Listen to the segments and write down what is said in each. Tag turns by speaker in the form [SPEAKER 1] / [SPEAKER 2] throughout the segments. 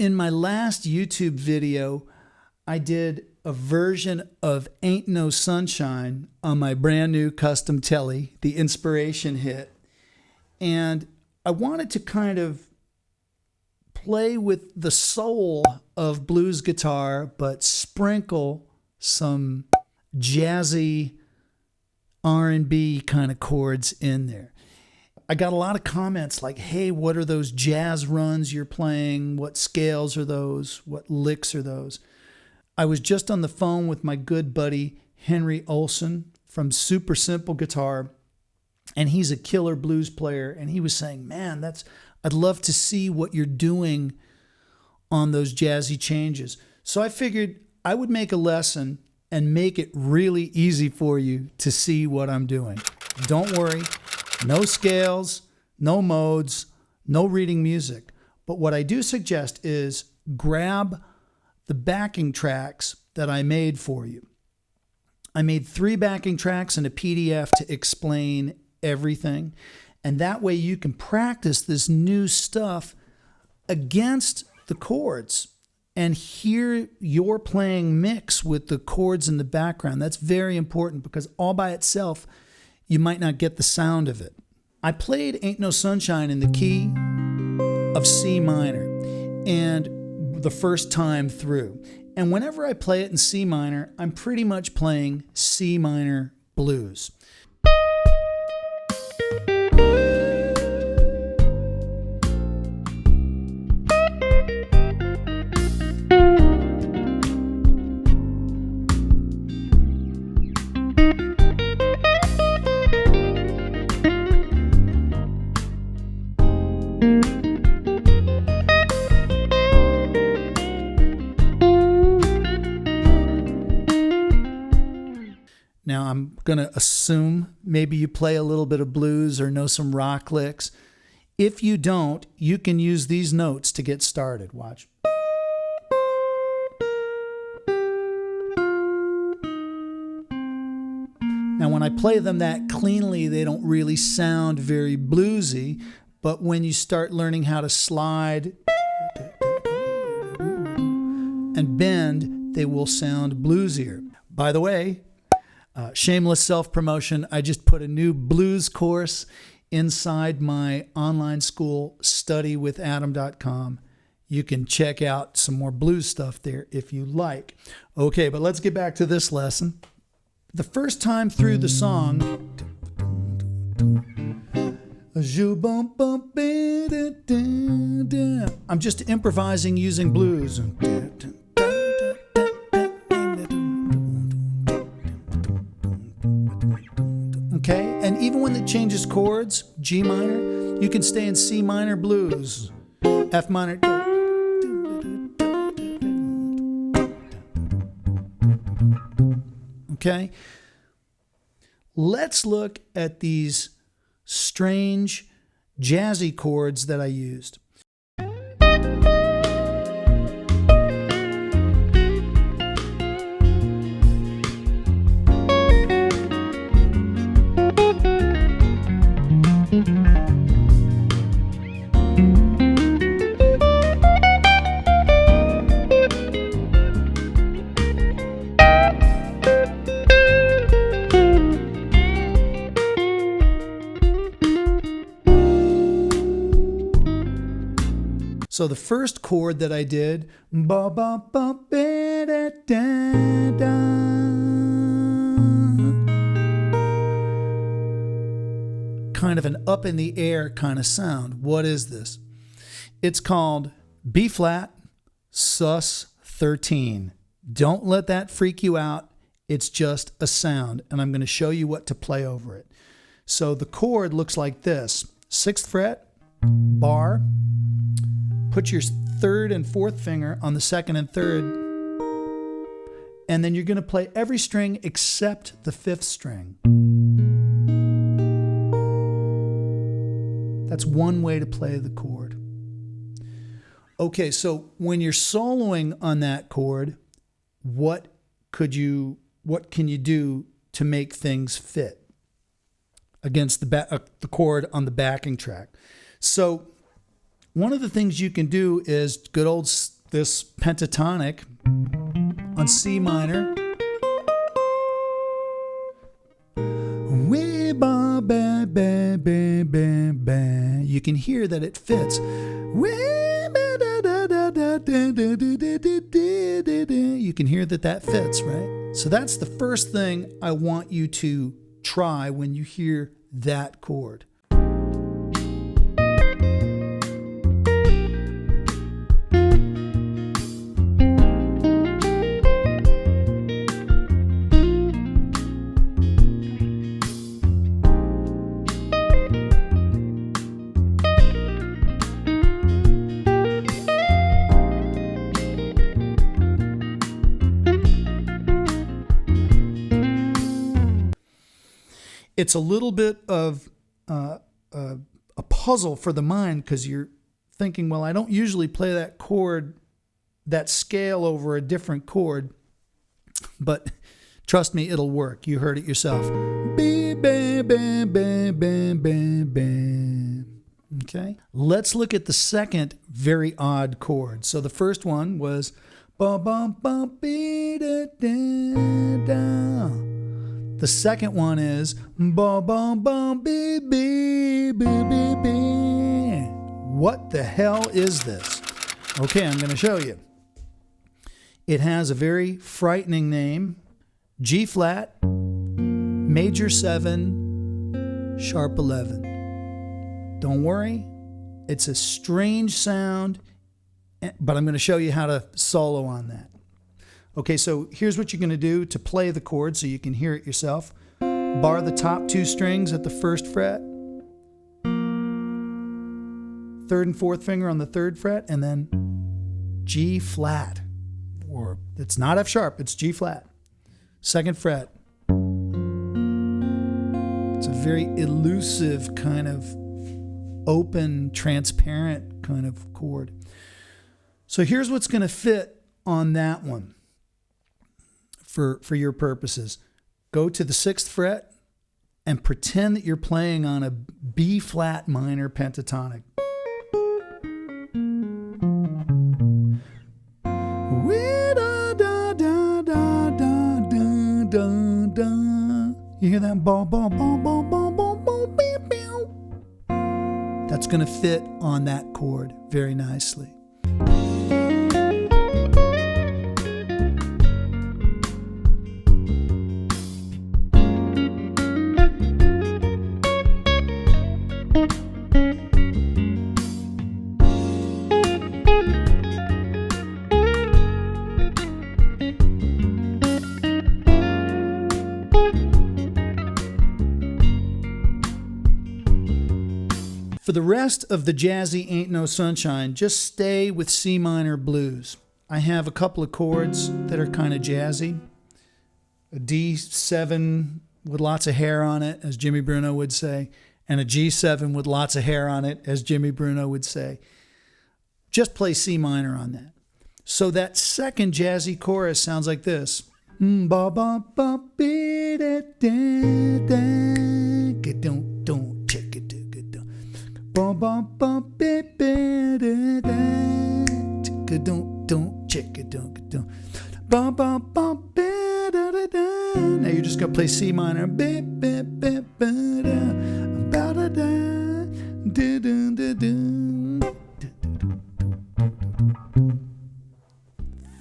[SPEAKER 1] In my last YouTube video, I did a version of Ain't No Sunshine on my brand new custom telly, the Inspiration hit. And I wanted to kind of play with the soul of blues guitar, but sprinkle some jazzy R&B kind of chords in there. I got a lot of comments like, hey, what are those jazz runs you're playing? What scales are those? What licks are those? I was just on the phone with my good buddy Henry Olson from Super Simple Guitar, and he's a killer blues player, and he was saying, man, I'd love to see what you're doing on those jazzy changes. So I figured I would make a lesson and make it really easy for you to see what I'm doing. Don't worry. No scales, no modes, no reading music. But what I do suggest is grab the backing tracks that I made for you. I made 3 backing tracks and a PDF to explain everything. And that way you can practice this new stuff against the chords and hear your playing mix with the chords in the background. That's very important because all by itself, you might not get the sound of it. I played Ain't No Sunshine in the key of C minor and the first time through. And whenever I play it in C minor, I'm pretty much playing C minor blues. Now, I'm going to assume maybe you play a little bit of blues or know some rock licks. If you don't, you can use these notes to get started. Watch. Now, when I play them that cleanly, they don't really sound very bluesy, but when you start learning how to slide and bend, they will sound bluesier. By the way, shameless self-promotion, I just put a new blues course inside my online school, studywithadam.com. You can check out some more blues stuff there if you like. Okay, but let's get back to this lesson. The first time through the song, I'm just improvising using blues. Okay, and even when it changes chords, G minor, you can stay in C minor blues, F minor. Okay, let's look at these strange jazzy chords that I used. So the first chord that I did, kind of an up in the air kind of sound. What is this? It's called B flat sus 13. Don't let that freak you out. It's just a sound, and I'm going to show you what to play over it. So the chord looks like this: 6th fret, bar. Put your 3rd and 4th finger on the 2nd and 3rd, and then you're going to play every string except the 5th string. That's one way to play the chord. Okay, so when you're soloing on that chord, what can you do to make things fit against the chord on the backing track? So one of the things you can do is good old this pentatonic on C minor. Way ba ba ba ba ba ba. You can hear that it fits. Way ba da da da da da da da da da. You can hear that fits, right? So that's the first thing I want you to try when you hear that chord. It's a little bit of a puzzle for the mind because you're thinking, well, I don't usually play that chord, that scale over a different chord, but trust me, it'll work. You heard it yourself. Okay, let's look at the second very odd chord. So the first one was ba ba ba be da da da. The second one is ba ba ba be be be be be. What the hell is this? Okay, I'm going to show you. It has a very frightening name. G flat, major 7, sharp 11. Don't worry, it's a strange sound, but I'm going to show you how to solo on that. Okay, so here's what you're going to do to play the chord so you can hear it yourself. Bar the top 2 strings at the 1st fret, 3rd and 4th finger on the 3rd fret, and then G flat. Or it's not F sharp, it's G flat. 2nd fret. It's a very elusive kind of open, transparent kind of chord. So here's what's going to fit on that one. For your purposes, go to the 6th fret and pretend that you're playing on a B flat minor pentatonic. You hear that? That's going to fit on that chord very nicely. For the rest of the jazzy Ain't No Sunshine, just stay with C minor blues. I have a couple of chords that are kind of jazzy. A D7 with lots of hair on it, as Jimmy Bruno would say, and a G7 with lots of hair on it, as Jimmy Bruno would say. Just play C minor on that. So that second jazzy chorus sounds like this. Ba ba ba be da da da don't check it. Bum bum bum be be da da don't check it don't bum bum bum be da da da. Now you're just gonna play C minor. Be be be ba da ba da da da da da.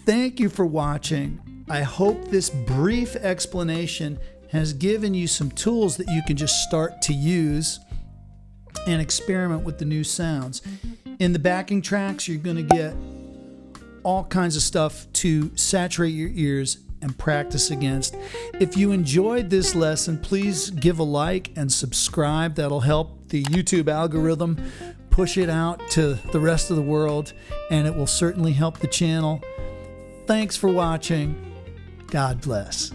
[SPEAKER 1] Thank you for watching. I hope this brief explanation has given you some tools that you can just start to use and experiment with the new sounds. In the backing tracks, you're going to get all kinds of stuff to saturate your ears and practice against. If you enjoyed this lesson, please give a like and subscribe. That'll help the YouTube algorithm push it out to the rest of the world, and it will certainly help the channel. Thanks for watching. God bless.